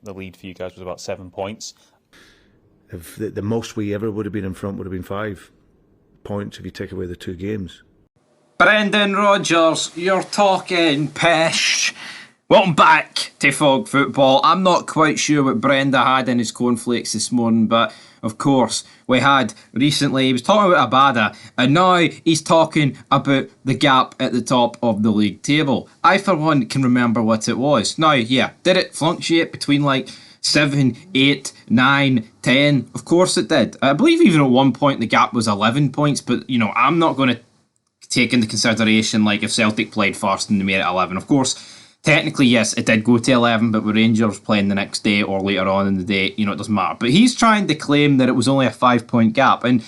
The lead for you guys was about 7 points. If the most we ever would have been in front would have been 5 points if you take away the 2 games. Brendan Rodgers, you're talking pish. Welcome back to Fog Football. I'm not quite sure what Brenda had in his cornflakes this morning, but of course we had recently, he was talking about Abada, and now he's talking about the gap at the top of the league table. I for one can remember what it was. Now, yeah, did it fluctuate between like 7, 8, 9, 10? Of course it did. I believe even at one point the gap was 11 points, but you know, I'm not going to take into consideration like if Celtic played first and they made it 11. Of course, technically, yes, it did go to 11, but with Rangers playing the next day or later on in the day, you know, it doesn't matter. But he's trying to claim that it was only a 5-point gap. And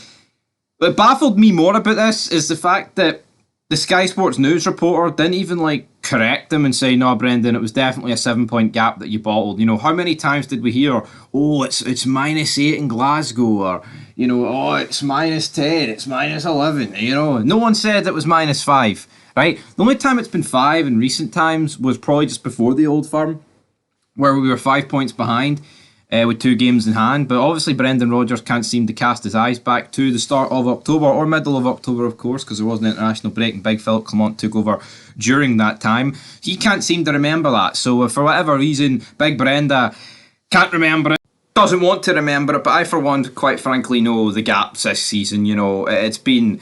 what baffled me more about this is the fact that the Sky Sports News reporter didn't even, like, correct him and say, no, Brendan, it was definitely a 7-point gap that you bottled. You know, how many times did we hear, oh, it's -8 in Glasgow, or, you know, oh, it's -10, it's -11, you know. No one said it was -5. Right? The only time it's been 5 in recent times was probably just before the Old Firm, where we were 5 points behind with 2 games in hand. But obviously Brendan Rodgers can't seem to cast his eyes back to the start of October, or middle of October, of course, because there was an international break and Big Philip Clement took over during that time. He can't seem to remember that. So for whatever reason, Big Brenda can't remember it, doesn't want to remember it. But I, for one, quite frankly, know the gaps this season. You know, it's been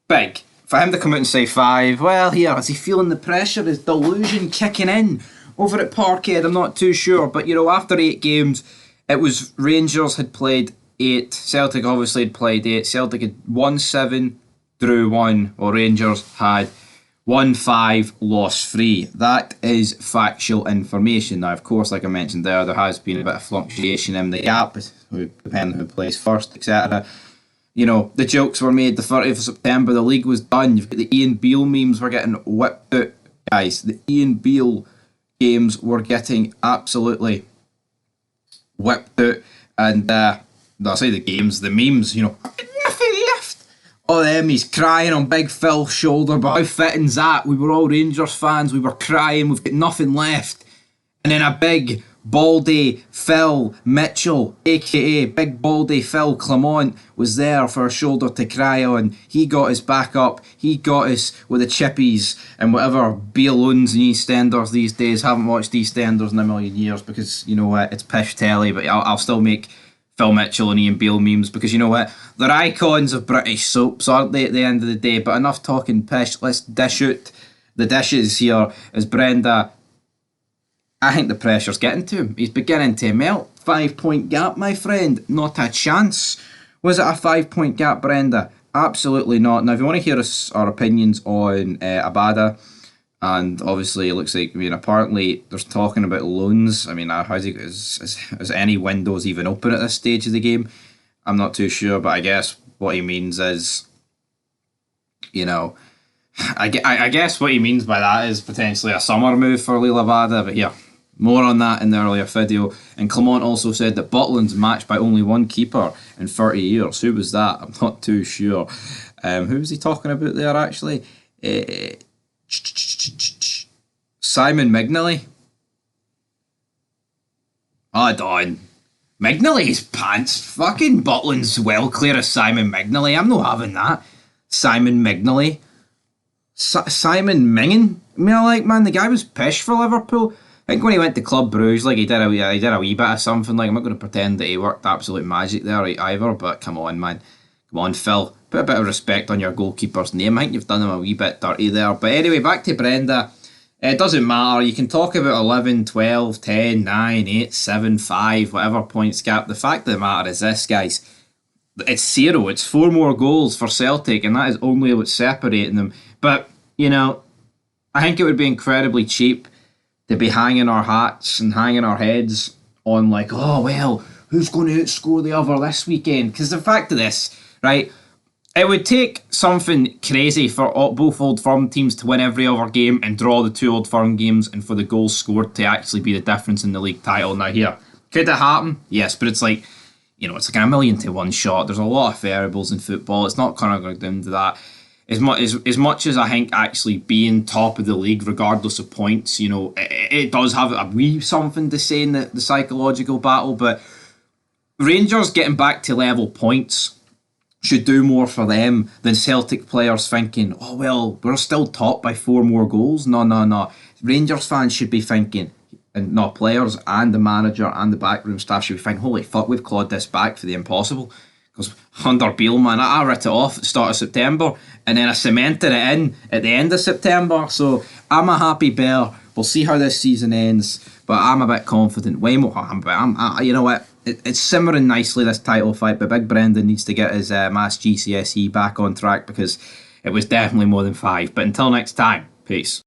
big. For him to come out and say 5, well, here, is he feeling the pressure? Is delusion kicking in over at Parkhead? I'm not too sure. But, you know, after 8 games, it was Rangers had played 8. Celtic obviously had played 8. Celtic had won 7, drew 1, while Rangers had won 5, lost 3. That is factual information. Now, of course, like I mentioned there has been a bit of fluctuation in the gap, depending on who plays first, etc. You know, the jokes were made the 30th of September, the league was done. You've got the Ian Beale memes were getting whipped out, guys. The Ian Beale games were getting absolutely whipped out. And, I say the games, the memes, you know, nothing left. Oh, them, he's crying on Big Phil's shoulder, but how fitting's that? We were all Rangers fans, we were crying, we've got nothing left. And then a big Baldy Phil Mitchell, aka Big Baldy Phil Clement, was there for a shoulder to cry on. He got us back up. He got us with the chippies and whatever Beale owns in EastEnders these days. Haven't watched EastEnders in a million years because, you know what, it's pish telly, but I'll still make Phil Mitchell and Ian Beale memes because, you know what, they're icons of British soaps, aren't they, at the end of the day? But enough talking pish. Let's dish out the dishes here as Brenda, I think the pressure's getting to him. He's beginning to melt. 5-point gap, my friend. Not a chance. Was it a 5-point gap, Brenda? Absolutely not. Now, if you want to hear our opinions on Abada, and obviously it looks like, I mean, apparently there's talking about loans. I mean, is any windows even open at this stage of the game? I'm not too sure, but I guess what he means is, you know, I guess what he means by that is potentially a summer move for Lila Abada, but yeah. More on that in the earlier video. And Clement also said that Butland's matched by only one keeper in 30 years. Who was that? I'm not too sure. Who was he talking about there, actually? Simon Mignolly? Oh, Don. Mignolly's pants. Fucking Butland's well clear of Simon Mignolly. I'm not having that. Simon Mignolly. Simon Mingen? I mean, man, the guy was pish for Liverpool. I think when he went to Club Bruges, like he did a wee bit of something. Like, I'm not going to pretend that he worked absolute magic there either, but come on, man. Come on, Phil. Put a bit of respect on your goalkeeper's name. I think you've done him a wee bit dirty there. But anyway, back to Brenda. It doesn't matter. You can talk about 11, 12, 10, 9, 8, 7, 5, whatever points gap. The fact of the matter is this, guys. It's 0. It's 4 more goals for Celtic, and that is only what's separating them. But, you know, I think it would be incredibly cheap to be hanging our hats and hanging our heads on like, oh, well, who's going to outscore the other this weekend? Because the fact of this, right, it would take something crazy for both Old Firm teams to win every other game and draw the 2 Old Firm games and for the goals scored to actually be the difference in the league title. Now here, could it happen? Yes, but it's like, you know, it's like a million to one shot. There's a lot of variables in football. It's not kind of going down to that. as much as I think actually being top of the league, regardless of points, it does have a wee something to say in the psychological battle. But Rangers getting back to level points should do more for them than Celtic players thinking, oh, well, we're still top by 4 more goals. No. Rangers fans should be thinking, and not players and the manager and the backroom staff should be thinking, holy fuck, we've clawed this back for the impossible. Because under Bielman, I writ it off at the start of September and then I cemented it in at the end of September. So I'm a happy bear. We'll see how this season ends, but I'm a bit confident. Way more. You know what? It's simmering nicely, this title fight, but Big Brendan needs to get his mass GCSE back on track because it was definitely more than 5. But until next time, peace.